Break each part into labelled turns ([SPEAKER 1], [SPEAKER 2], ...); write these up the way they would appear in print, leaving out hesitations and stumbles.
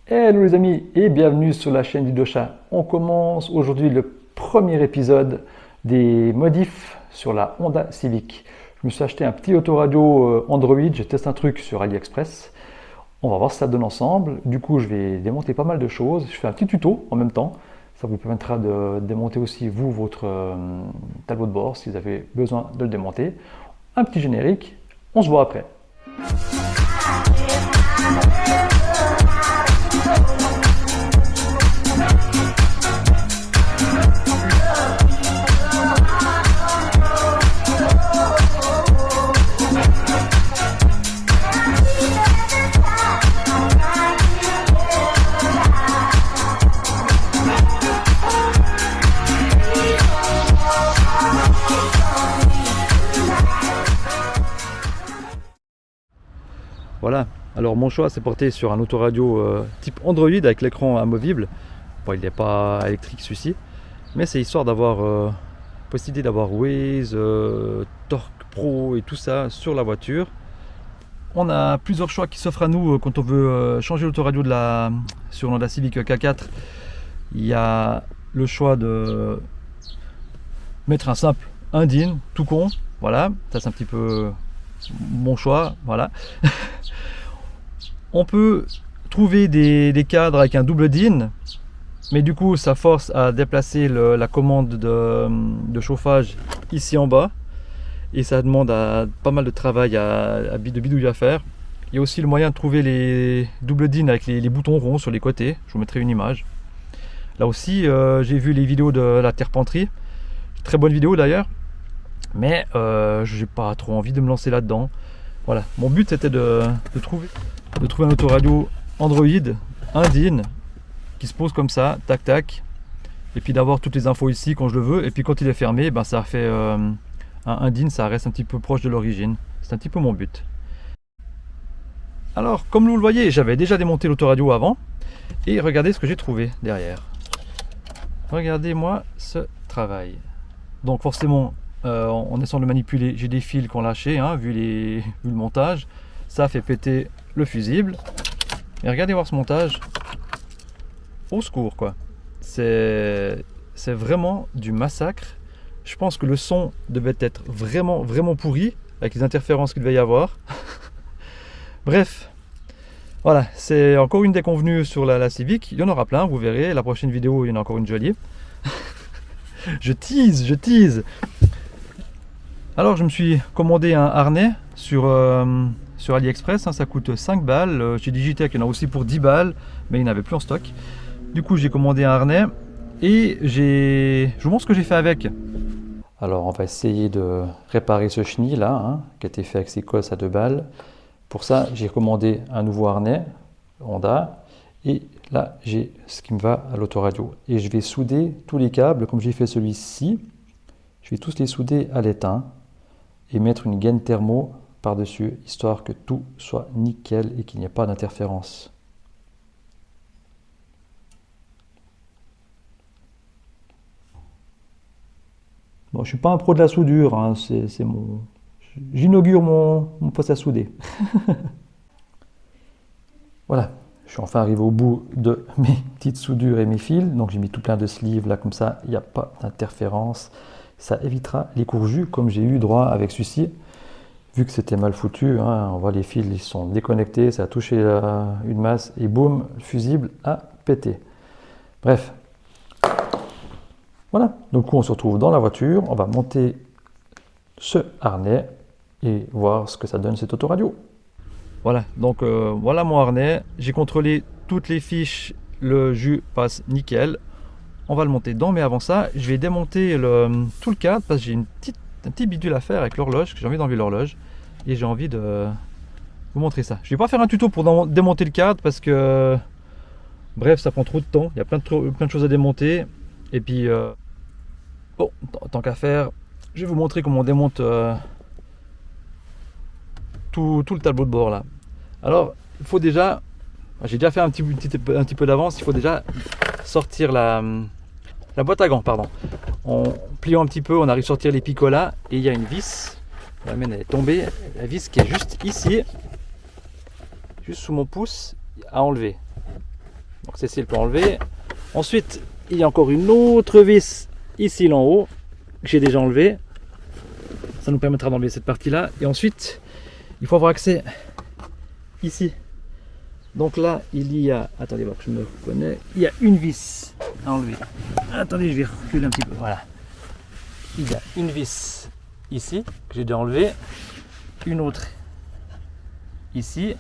[SPEAKER 1] Hello les amis et bienvenue sur la chaîne du Dosha. On commence aujourd'hui le premier épisode des modifs sur la Honda Civic. Je me suis acheté un petit autoradio Android, je teste un truc sur AliExpress. On va voir ce que ça donne ensemble. Du coup je vais démonter pas mal de choses. Je fais un petit tuto en même temps. Ça vous permettra de démonter aussi vous votre tableau de bord si vous avez besoin de le démonter. Un petit générique, on se voit après. Voilà, alors mon choix s'est porté sur un autoradio type Android avec l'écran amovible. Bon, il n'est pas électrique celui-ci, mais c'est histoire d'avoir possibilité d'avoir Waze, Torque Pro et tout ça sur la voiture. On a plusieurs choix qui s'offrent à nous quand on veut changer l'autoradio sur Honda Civic K4. Il y a le choix de mettre un simple DIN tout con, voilà, ça c'est un petit peu mon choix, voilà. On peut trouver des cadres avec un double DIN, mais du coup ça force à déplacer la commande de chauffage ici en bas et ça demande pas mal de travail, de bidouille à faire. Il y a aussi le moyen de trouver les double DIN avec les boutons ronds sur les côtés. Je vous mettrai une image. Là aussi j'ai vu les vidéos de la Terpenterie, très bonne vidéo d'ailleurs, mais j'ai pas trop envie de me lancer là-dedans. Voilà, mon but c'était de trouver un autoradio Android, un DIN qui se pose comme ça, tac tac, et puis d'avoir toutes les infos ici quand je le veux, et puis quand il est fermé, ben ça fait un DIN, ça reste un petit peu proche de l'origine. C'est un petit peu mon but. Alors, comme vous le voyez, j'avais déjà démonté l'autoradio avant, et regardez ce que j'ai trouvé derrière. Regardez-moi ce travail. Donc forcément, en essayant de le manipuler, j'ai des fils qui ont lâché, hein, vu le montage. Ça fait péter le fusible. Et regardez voir ce montage. Au secours quoi. C'est vraiment du massacre. Je pense que le son devait être vraiment pourri avec les interférences qu'il devait y avoir. Bref. Voilà, c'est encore une déconvenue sur la Civic. Il y en aura plein, vous verrez. La prochaine vidéo, il y en a encore une jolie. Je tease. Alors je me suis commandé un harnais sur AliExpress, hein, ça coûte 5 balles. Chez Digitech il y en a aussi pour 10 balles, mais il n'y en avait plus en stock. Du coup j'ai commandé un harnais et je vous montre ce que j'ai fait avec. Alors on va essayer de réparer ce chenil là, hein, qui a été fait avec ces cosses à 2 balles. Pour ça j'ai commandé un nouveau harnais Honda et là j'ai ce qui me va à l'autoradio. Et je vais souder tous les câbles comme j'ai fait celui-ci. Je vais tous les souder à l'étain et mettre une gaine thermo par-dessus, histoire que tout soit nickel et qu'il n'y ait pas d'interférence. Bon, je ne suis pas un pro de la soudure, hein, j'inaugure mon poste à souder. Voilà, je suis enfin arrivé au bout de mes petites soudures et mes fils, donc j'ai mis tout plein de sleeves là comme ça, il n'y a pas d'interférence. Ça évitera les courjus comme j'ai eu droit avec celui-ci. Vu que c'était mal foutu, hein, on voit les fils, ils sont déconnectés, ça a touché une masse et boum, le fusible a pété. Bref. Voilà, donc on se retrouve dans la voiture, on va monter ce harnais et voir ce que ça donne cet autoradio. Voilà, donc voilà mon harnais, j'ai contrôlé toutes les fiches, le jus passe nickel. On va le monter dedans, mais avant ça, je vais démonter tout le cadre parce que j'ai un petit bidule à faire avec l'horloge, que j'ai envie d'enlever l'horloge et j'ai envie de vous montrer ça. Je vais pas faire un tuto pour démonter le cadre parce que bref, ça prend trop de temps. Il y a plein de choses à démonter et puis bon, tant qu'à faire, je vais vous montrer comment on démonte tout le tableau de bord là. Alors, il faut déjà, j'ai déjà fait un petit peu d'avance, il faut déjà sortir la boîte à gants, pardon. En pliant un petit peu, on arrive à sortir les picots là et il y a une vis. La mienne elle est tombée, la vis qui est juste ici, juste sous mon pouce, à enlever. Donc celle-ci elle peut enlever. Ensuite, il y a encore une autre vis ici en haut que j'ai déjà enlevée. Ça nous permettra d'enlever cette partie-là. Et ensuite, il faut avoir accès ici. Donc là, il y a... Attendez, voir que je me reconnais. Il y a une vis à enlever. Attendez, je vais reculer un petit peu. Voilà. Il y a une vis ici que j'ai déjà enlevée. Une autre ici.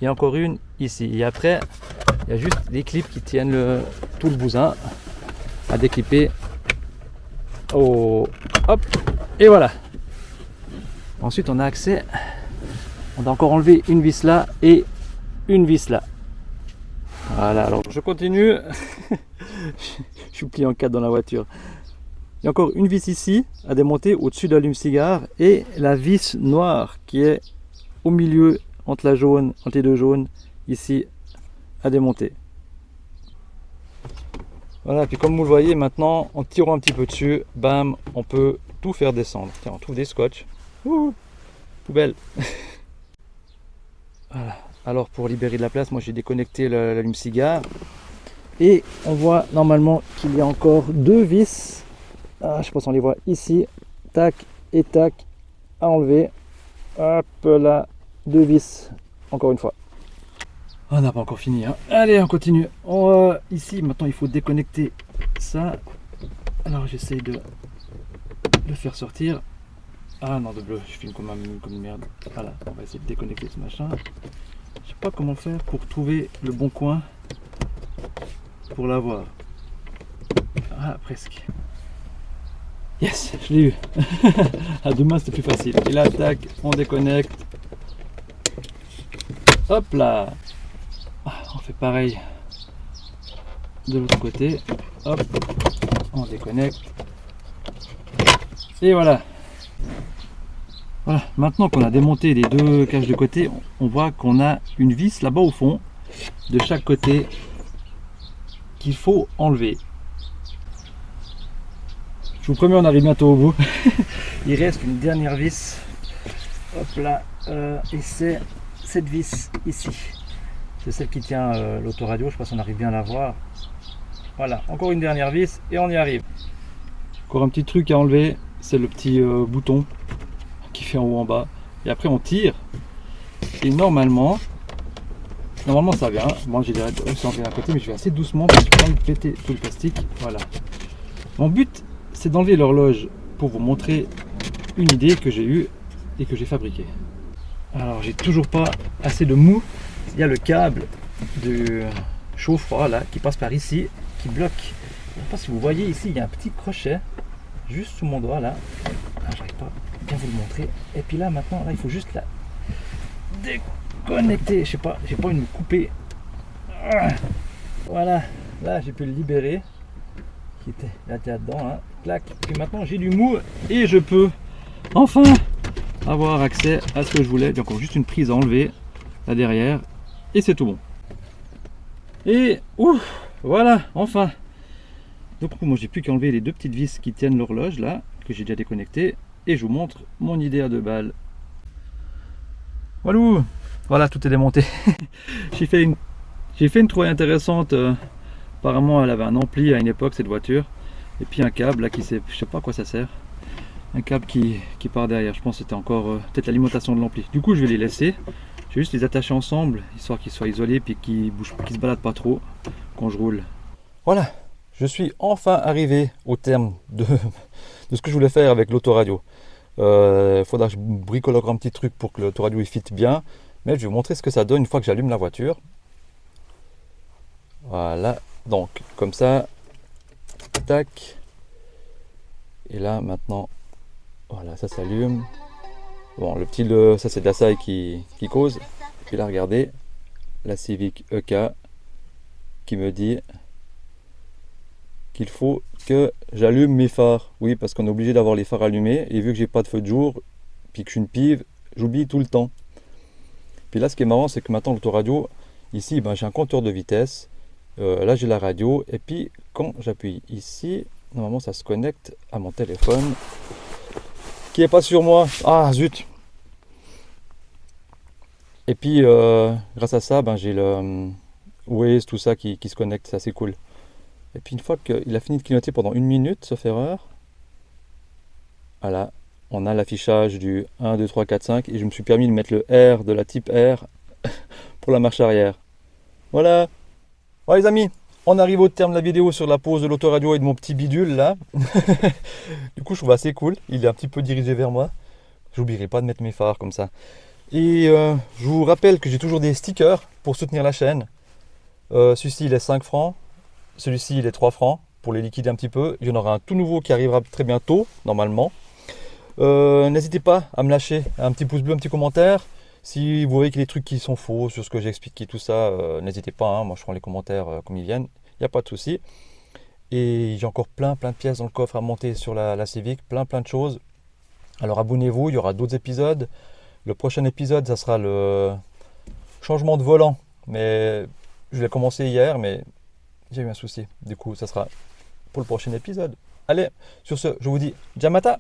[SPEAKER 1] Et encore une ici. Et après, il y a juste des clips qui tiennent tout le bousin à déclipper. Oh, hop. Et voilà. Ensuite, on a accès. On a encore enlevé une vis là et une vis là. Voilà, alors je continue. Je suis plié en quatre dans la voiture. Il y a encore une vis ici à démonter au-dessus de l'allume-cigare et la vis noire qui est au milieu entre la jaune, entre les deux jaunes, ici à démonter. Voilà, puis comme vous le voyez maintenant, en tirant un petit peu dessus, bam, on peut tout faire descendre. Tiens, on trouve des scotch. Ouh, poubelle. Voilà. Alors pour libérer de la place, moi j'ai déconnecté l'allume-cigare et on voit normalement qu'il y a encore deux vis. Ah, je pense qu'on les voit ici, tac et tac, à enlever. Hop là, deux vis, encore une fois. On n'a pas encore fini, hein. Allez, on continue. Ici, maintenant, il faut déconnecter ça. Alors, j'essaye de le faire sortir. Ah non, de bleu, je filme comme une merde. Voilà, on va essayer de déconnecter ce machin. Je sais pas comment faire pour trouver le bon coin pour l'avoir. Ah, presque. Yes, je l'ai eu. À deux mains, c'était plus facile. Et là, tac, on déconnecte. Hop là. On fait pareil de l'autre côté. Hop, on déconnecte. Et voilà. Voilà, maintenant qu'on a démonté les deux caches de côté, on voit qu'on a une vis là-bas au fond, de chaque côté, qu'il faut enlever. Je vous promets, on arrive bientôt au bout. Il reste une dernière vis. Hop là, et c'est cette vis ici. C'est celle qui tient l'autoradio, je ne sais pas si on arrive bien à la voir. Voilà, encore une dernière vis et on y arrive. Encore un petit truc à enlever, c'est le petit bouton qui fait en haut en bas. Et après on tire. Et normalement ça vient. Moi j'ai réussi à enlever à côté, mais je vais assez doucement parce que je vais pas me péter tout le plastique. Voilà. Mon but c'est d'enlever l'horloge pour vous montrer une idée que j'ai eue et que j'ai fabriquée. Alors j'ai toujours pas assez de mou. Il y a le câble de chaud-froid là qui passe par ici, qui bloque. Je ne sais pas si vous voyez ici, il y a un petit crochet juste sous mon doigt là. Ah, j'arrive pas à bien vous le montrer. Et puis là maintenant, là il faut juste la déconnecter. Je sais pas, j'ai pas envie de me couper. Voilà, là j'ai pu le libérer. Qui était là-dedans, hein. Clac. Puis maintenant j'ai du mou et je peux enfin avoir accès à ce que je voulais. Il y a encore juste une prise à enlever là derrière. Et c'est tout bon. Et ouf, voilà, enfin. Donc moi j'ai plus qu'à enlever les deux petites vis qui tiennent l'horloge là, que j'ai déjà déconnecté, et je vous montre mon idée à deux balles. Voilà, voilà, tout est démonté. j'ai fait une trouvaille intéressante. Apparemment elle avait un ampli à une époque cette voiture, et puis un câble là qui sait, je sais pas à quoi ça sert. Un câble qui part derrière, je pense que c'était encore peut-être l'alimentation de l'ampli. Du coup je vais les laisser. Je vais juste les attacher ensemble, histoire qu'ils soient isolés et qu'ils se baladent pas trop quand je roule. Voilà, je suis enfin arrivé au terme de ce que je voulais faire avec l'autoradio. Il faudra que je bricole encore un petit truc pour que l'autoradio il fit bien. Mais je vais vous montrer ce que ça donne une fois que j'allume la voiture. Voilà, donc comme ça, tac. Et là maintenant, voilà, ça s'allume. Bon, ça c'est de la saille qui cause. Et puis là, regardez, la Civic EK qui me dit qu'il faut que j'allume mes phares. Oui, parce qu'on est obligé d'avoir les phares allumés. Et vu que j'ai pas de feu de jour, puis que je suis une pive, j'oublie tout le temps. Puis là, ce qui est marrant, c'est que maintenant l'autoradio, ici, ben, j'ai un compteur de vitesse. Là, j'ai la radio. Et puis, quand j'appuie ici, normalement, ça se connecte à mon téléphone. Qui est pas sur moi. Ah zut. Et puis grâce à ça, ben, j'ai Waze, tout ça qui se connecte, c'est assez cool. Et puis une fois qu'il a fini de clignoter pendant 1 minute, sauf erreur, voilà, on a l'affichage du 1, 2, 3, 4, 5 et je me suis permis de mettre le R de la type R pour la marche arrière. Voilà. Bon les amis, on arrive au terme de la vidéo sur la pose de l'autoradio et de mon petit bidule là. Du coup je trouve assez cool, il est un petit peu dirigé vers moi. J'oublierai pas de mettre mes phares comme ça. Et je vous rappelle que j'ai toujours des stickers pour soutenir la chaîne. Celui-ci il est 5 francs, celui-ci il est 3 francs pour les liquider un petit peu. Il y en aura un tout nouveau qui arrivera très bientôt, normalement. N'hésitez pas à me lâcher un petit pouce bleu, un petit commentaire. Si vous voyez qu'il y a des trucs qui sont faux sur ce que j'explique et tout ça, n'hésitez pas, hein, moi je prends les commentaires comme ils viennent, il n'y a pas de souci. Et j'ai encore plein de pièces dans le coffre à monter sur la Civic, plein de choses. Alors abonnez-vous, il y aura d'autres épisodes. Le prochain épisode, ça sera le changement de volant. Mais je l'ai commencé hier, mais j'ai eu un souci. Du coup, ça sera pour le prochain épisode. Allez, sur ce, je vous dis Jamata!